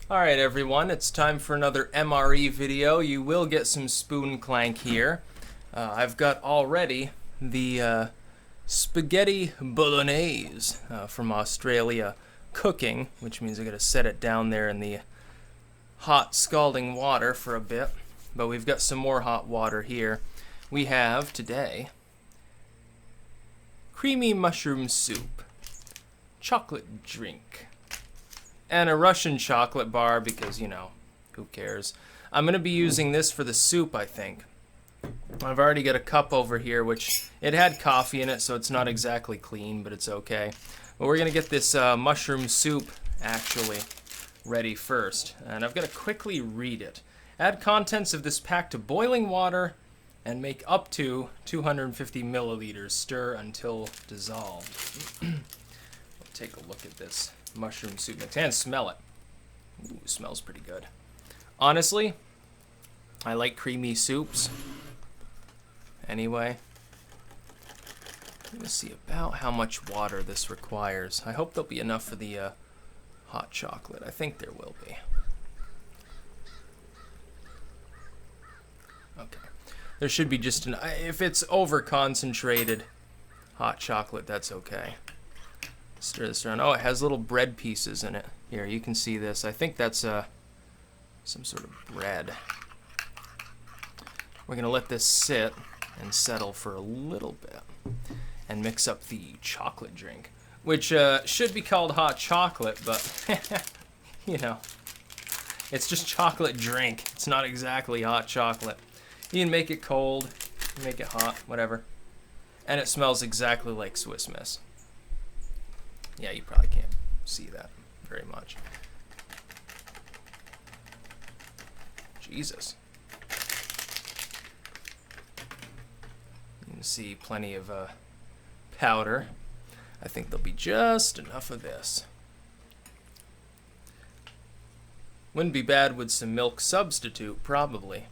Alright everyone, it's time for another MRE video. You will get some spoon clank here. I've got already the spaghetti Bolognaise from Australia cooking, which means I gotta set it down there in the hot scalding water for a bit. But we've got some more hot water here. We have today creamy mushroom soup, chocolate drink, and a Russian chocolate bar because, you know, who cares. I'm going to be using this for the soup, I think. I've already got a cup over here, which it had coffee in it, so it's not exactly clean, but it's okay. But we're going to get this mushroom soup, actually, ready first. And I've got to quickly read it. Add contents of this pack to boiling water and make up to 250 milliliters. Stir until dissolved. We'll take a look at this mushroom soup mix and smell it. Ooh, smells pretty good. Honestly, I like creamy soups. Anyway, let's see about how much water this requires. I hope there'll be enough for the hot chocolate. I think there will be. Okay. There should be just an... If it's over-concentrated hot chocolate, that's okay. Stir this around. Oh, it has little bread pieces in it. Here, you can see this. I think that's some sort of bread. We're going to let this sit and settle for a little bit and mix up the chocolate drink, which should be called hot chocolate, but, you know, it's just chocolate drink. It's not exactly hot chocolate. You can make it cold, make it hot, whatever. And it smells exactly like Swiss Miss. Yeah, you probably can't see that very much. Jesus. You can see plenty of powder. I think there'll be just enough of this. Wouldn't be bad with some milk substitute, probably.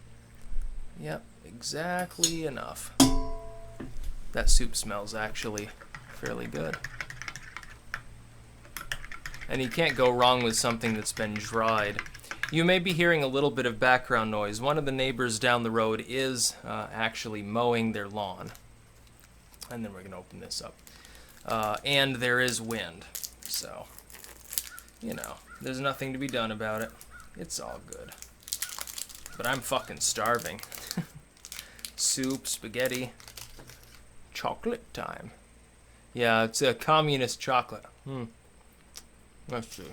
Yep, exactly enough. That soup smells actually fairly good. And you can't go wrong with something that's been dried. You may be hearing a little bit of background noise. One of the neighbors down the road is actually mowing their lawn. And then we're going to open this up. And there is wind. So, you know, there's nothing to be done about it. It's all good. But I'm fucking starving. Soup, spaghetti, chocolate time. Yeah, it's a communist chocolate. Let's see.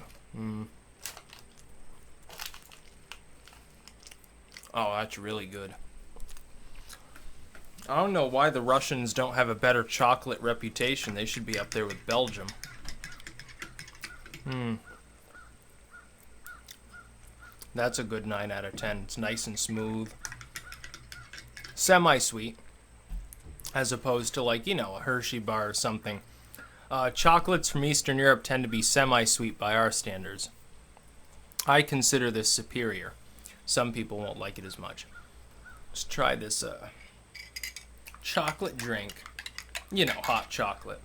Oh, that's really good. I don't know why the Russians don't have a better chocolate reputation. They should be up there with Belgium. That's a good 9 out of 10. It's nice and smooth. Semi-sweet. As opposed to, like, you know, a Hershey bar or something. Chocolates from Eastern Europe tend to be semi-sweet by our standards. I consider this superior. Some people won't like it as much. Let's try this chocolate drink. You know, hot chocolate.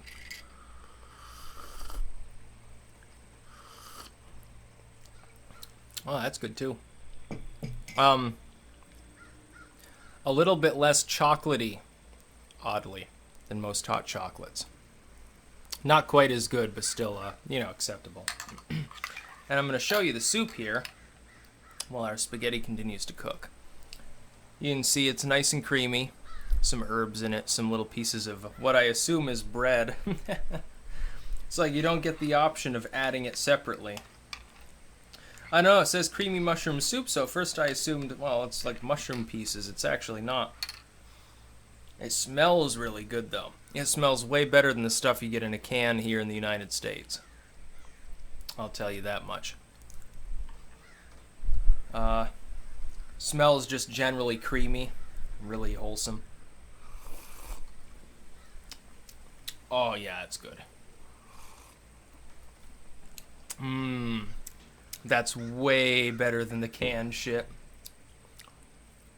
Oh, that's good too. A little bit less chocolatey, oddly, than most hot chocolates. Not quite as good, but still, you know, acceptable. And I'm going to show you the soup here while our spaghetti continues to cook. You can see it's nice and creamy. Some herbs in it, some little pieces of what I assume is bread. It's like you don't get the option of adding it separately. I know, it says creamy mushroom soup, so first I assumed, well, it's like mushroom pieces. It's actually not. It smells really good, though. It smells way better than the stuff you get in a can here in the United States. I'll tell you that much. Smells just generally creamy, really wholesome. Oh, yeah, it's good. That's way better than the canned shit.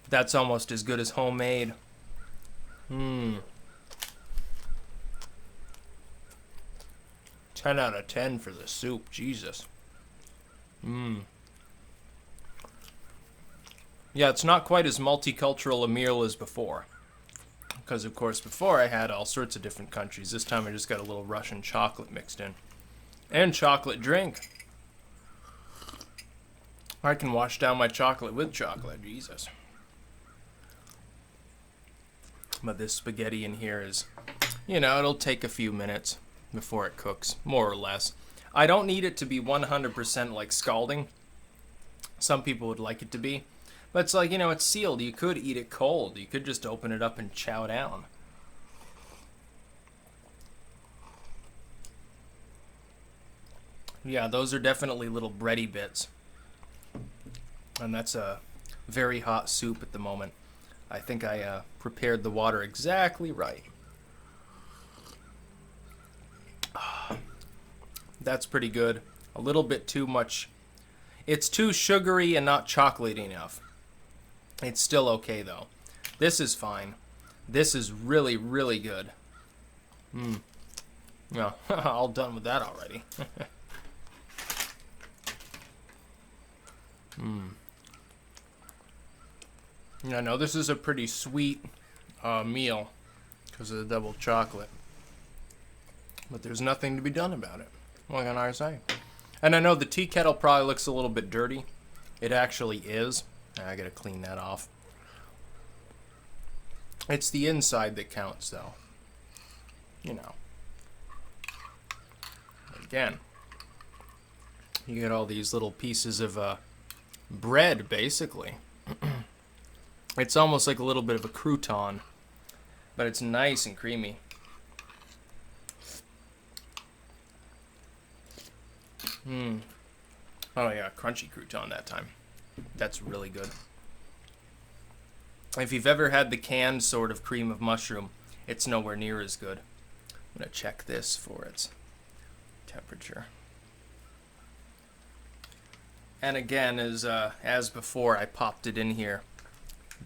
That's almost as good as homemade. 10 out of 10 for the soup. Jesus. Yeah, it's not quite as multicultural a meal as before. Because, of course, before I had all sorts of different countries. This time I just got a little Russian chocolate mixed in. And chocolate drink. I can wash down my chocolate with chocolate. Jesus. But this spaghetti in here is, you know, it'll take a few minutes before it cooks, more or less. I don't need it to be 100% like scalding. Some people would like it to be. But it's like, you know, it's sealed. You could eat it cold. You could just open it up and chow down. Yeah, those are definitely little bready bits. And that's a very hot soup at the moment. I think I prepared the water exactly right. That's pretty good. A little bit too much. It's too sugary and not chocolatey enough. It's still okay, though. This is fine. This is really, really good. Yeah, all done with that already. I know this is a pretty sweet meal because of the double chocolate. But there's nothing to be done about it. What can I say? And I know the tea kettle probably looks a little bit dirty. It actually is. I gotta clean that off. It's the inside that counts, though. You know. Again, you get all these little pieces of bread, basically. It's almost like a little bit of a crouton, but it's nice and creamy. Oh yeah, crunchy crouton that time. That's really good. If you've ever had the canned sort of cream of mushroom, it's nowhere near as good. I'm gonna check this for its temperature. And again, as before, I popped it in here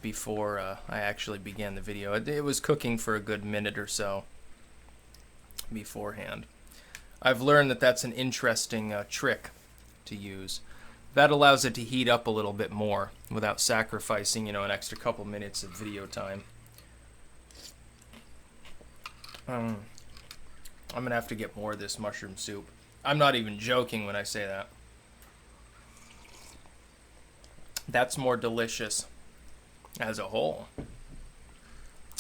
before I actually began the video. It was cooking for a good minute or so beforehand. I've learned that that's an interesting trick to use. That allows it to heat up a little bit more without sacrificing, you know, an extra couple minutes of video time. I'm gonna have to get more of this mushroom soup. I'm not even joking when I say that. That's more delicious as a whole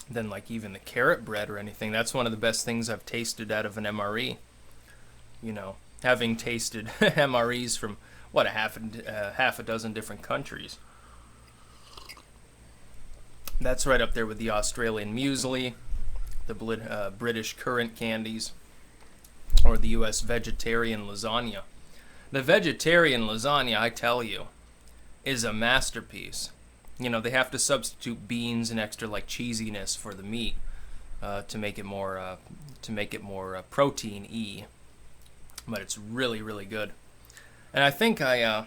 than like even the carrot bread or anything. That's one of the best things I've tasted out of an MRE. You know, having tasted MREs from what, half a dozen different countries. That's right up there with the Australian muesli, the British currant candies, or the US vegetarian lasagna. The vegetarian lasagna, I tell you, is a masterpiece. You know, they have to substitute beans and extra like cheesiness for the meat to make it more protein-y. But it's really, really good. And I think I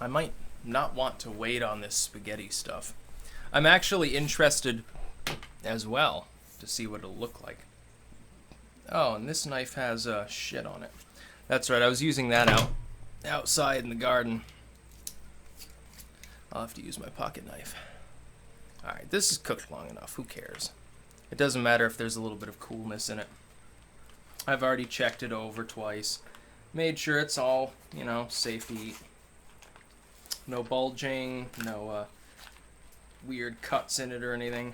might not want to wait on this spaghetti stuff. I'm actually interested as well to see what it'll look like. Oh, and this knife has shit on it. That's right, I was using that outside in the garden. I'll have to use my pocket knife. Alright, this is cooked long enough. Who cares? It doesn't matter if there's a little bit of coolness in it. I've already checked it over twice. Made sure it's all, you know, safe to eat. No bulging, no weird cuts in it or anything.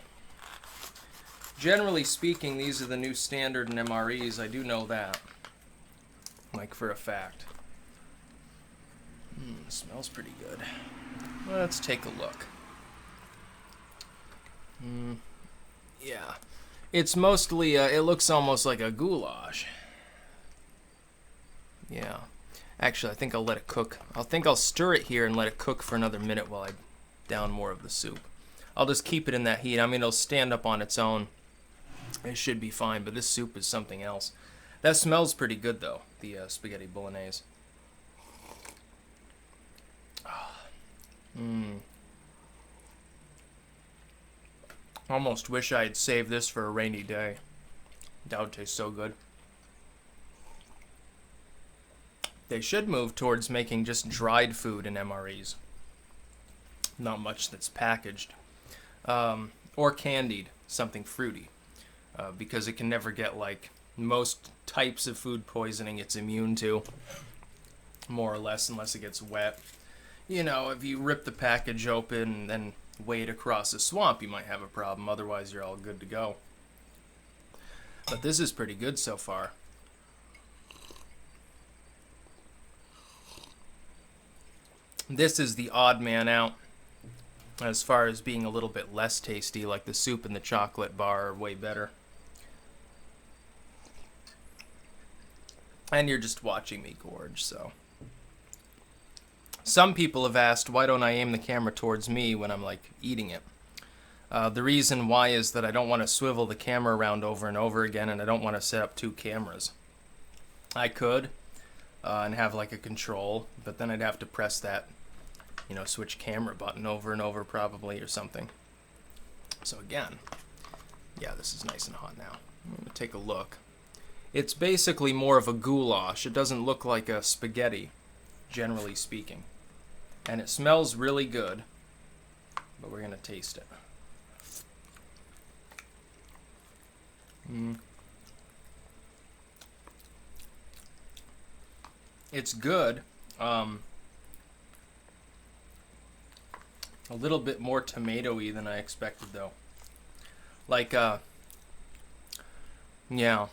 Generally speaking, these are the new standard in MREs. I do know that. Like for a fact. Smells pretty good. Let's take a look. Yeah. It's mostly, it looks almost like a goulash. Yeah. Actually, I think I'll let it cook. I think I'll stir it here and let it cook for another minute while I down more of the soup. I'll just keep it in that heat. I mean, it'll stand up on its own. It should be fine, but this soup is something else. That smells pretty good, though, the spaghetti bolognese. Almost wish I had saved this for a rainy day. That would taste so good. They should move towards making just dried food in MREs. Not much that's packaged. Or candied, something fruity. Because it can never get, like, most types of food poisoning it's immune to. More or less, unless it gets wet. You know, if you rip the package open and then wade across a swamp, you might have a problem. Otherwise, you're all good to go. But this is pretty good so far. This is the odd man out as far as being a little bit less tasty, like the soup and the chocolate bar are way better. And you're just watching me gorge, so. Some people have asked, why don't I aim the camera towards me when I'm, like, eating it? The reason why is that I don't want to swivel the camera around over and over again, and I don't want to set up two cameras. I could, and have, like, a control, but then I'd have to press that, you know, switch camera button over and over probably or something. So again, yeah, this is nice and hot now. I'm going to take a look. It's basically more of a goulash. It doesn't look like a spaghetti, generally speaking. And it smells really good, but we're going to taste it. It's good. A little bit more tomato-y than I expected, though. Like, yeah.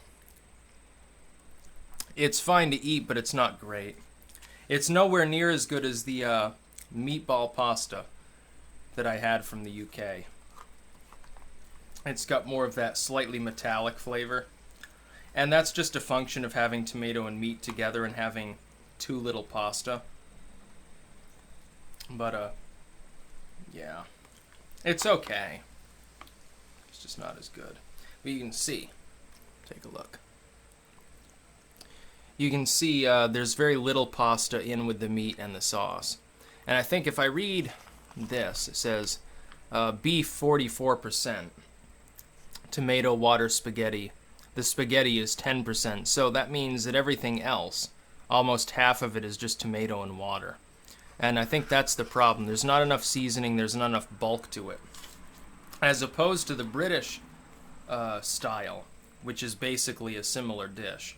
It's fine to eat, but it's not great. It's nowhere near as good as the meatball pasta that I had from the UK. It's got more of that slightly metallic flavor. And that's just a function of having tomato and meat together and having too little pasta. But, yeah. It's okay. It's just not as good. But you can see. Take a look. You can see there's very little pasta in with the meat and the sauce. And I think if I read this, it says beef 44%, tomato, water, spaghetti. The spaghetti is 10%, so that means that everything else, almost half of it is just tomato and water. And I think that's the problem. There's not enough seasoning, there's not enough bulk to it. As opposed to the British style, which is basically a similar dish.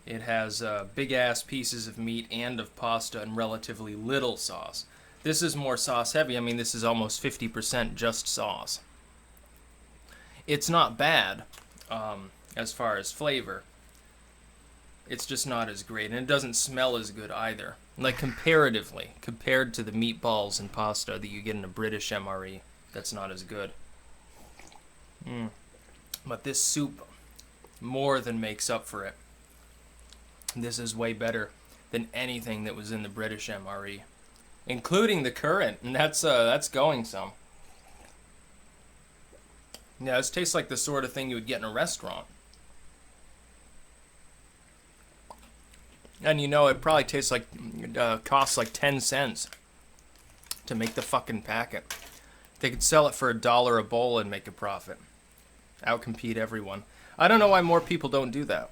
It has big-ass pieces of meat and of pasta and relatively little sauce. This is more sauce-heavy. I mean, this is almost 50% just sauce. It's not bad as far as flavor. It's just not as great, and it doesn't smell as good either. Like, comparatively, compared to the meatballs and pasta that you get in a British MRE, that's not as good. But this soup more than makes up for it. This is way better than anything that was in the British MRE, including the current, and that's going some. Yeah, this tastes like the sort of thing you would get in a restaurant. And you know, it probably tastes like, costs like 10 cents to make the fucking packet. They could sell it for $1 a bowl and make a profit. Outcompete everyone. I don't know why more people don't do that.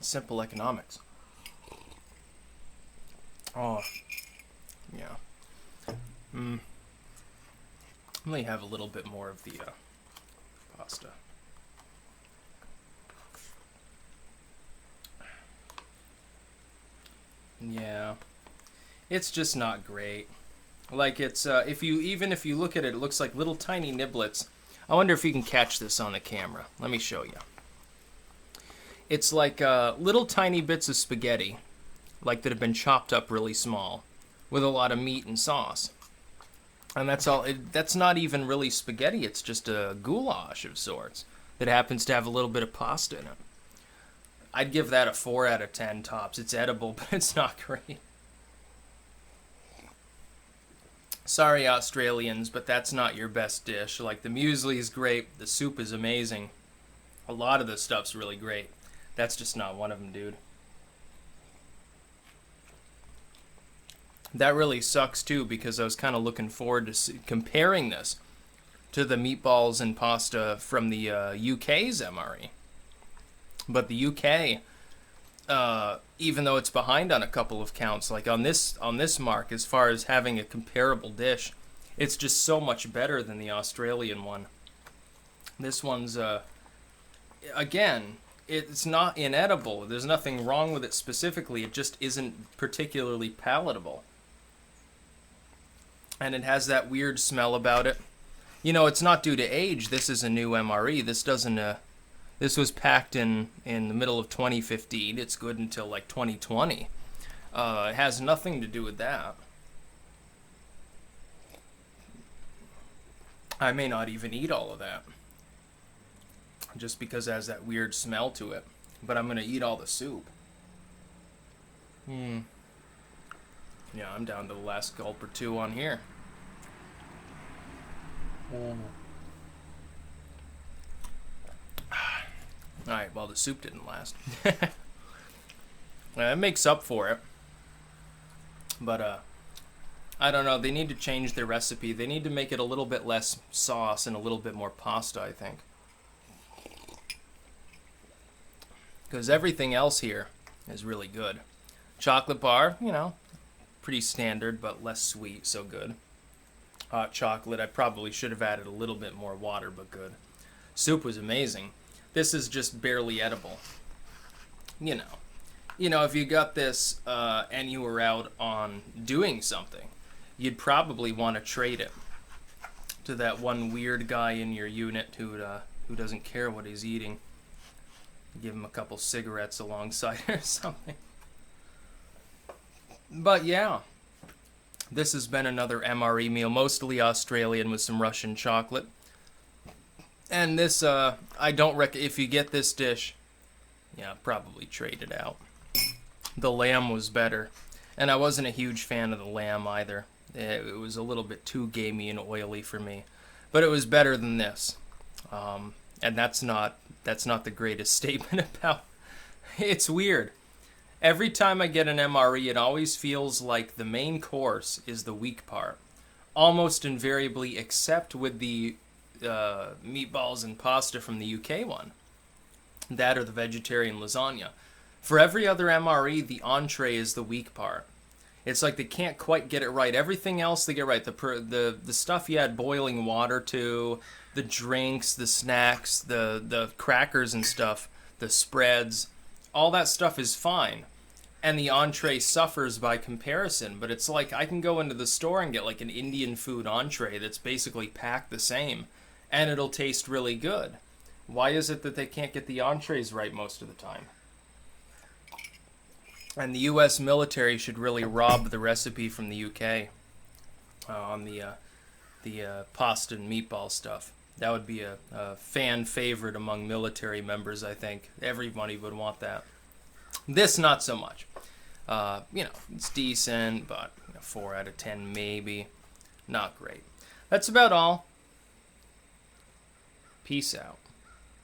Simple economics. Oh, yeah. Let me have a little bit more of the pasta. Yeah, it's just not great. Like, it's if you look at it, it looks like little tiny niblets. I wonder if you can catch this on the camera. Let me show you. It's like little tiny bits of spaghetti, like that have been chopped up really small, with a lot of meat and sauce. And that's all. That's not even really spaghetti. It's just a goulash of sorts that happens to have a little bit of pasta in it. I'd give that a 4 out of 10 tops. It's edible, but it's not great. Sorry, Australians, but that's not your best dish. Like, the muesli is great. The soup is amazing. A lot of the stuff's really great. That's just not one of them, dude. That really sucks, too, because I was kind of looking forward to comparing this to the meatballs and pasta from the UK's MRE. But the UK, even though it's behind on a couple of counts, like on this mark, as far as having a comparable dish It's just so much better than the Australian one. This one's, again, it's not inedible. There's nothing wrong with it specifically. It just isn't particularly palatable. And it has that weird smell about it. You know, it's not due to age. This is a new MRE. This doesn't, this was packed in the middle of 2015. It's good until like 2020. It has nothing to do with that. I may not even eat all of that, just because it has that weird smell to it. But I'm going to eat all the soup. Yeah, I'm down to the last gulp or two on here. Alright, well, the soup didn't last. It makes up for it. But, I don't know. They need to change their recipe. They need to make it a little bit less sauce and a little bit more pasta, I think. Because everything else here is really good. Chocolate bar, you know, pretty standard, but less sweet, so good. Hot chocolate, I probably should have added a little bit more water, but good. Soup was amazing. This is just barely edible. You know, if you got this and you were out on doing something, you'd probably want to trade it to that one weird guy in your unit who doesn't care what he's eating. Give him a couple cigarettes alongside or something. But yeah, this has been another MRE meal, mostly Australian with some Russian chocolate. And this, I don't recommend, if you get this dish, yeah, probably trade it out. The lamb was better. And I wasn't a huge fan of the lamb either. It was a little bit too gamey and oily for me. But it was better than this. And that's not the greatest statement about. It's weird. Every time I get an MRE, it always feels like the main course is the weak part. Almost invariably, except with the meatballs and pasta from the UK one. That or the vegetarian lasagna. For every other MRE, the entree is the weak part. It's like they can't quite get it right. Everything else they get right. The stuff you add boiling water to, the drinks, the snacks, the crackers and stuff, the spreads, all that stuff is fine. And the entree suffers by comparison. But it's like I can go into the store and get like an Indian food entree that's basically packed the same. And it'll taste really good. Why is it that they can't get the entrees right most of the time? And the U.S. military should really rob the recipe from the U.K. On the pasta and meatball stuff. That would be a fan favorite among military members, I think. Everybody would want that. This, not so much. You know, it's decent, but 4 out of 10 maybe. Not great. That's about all. Peace out.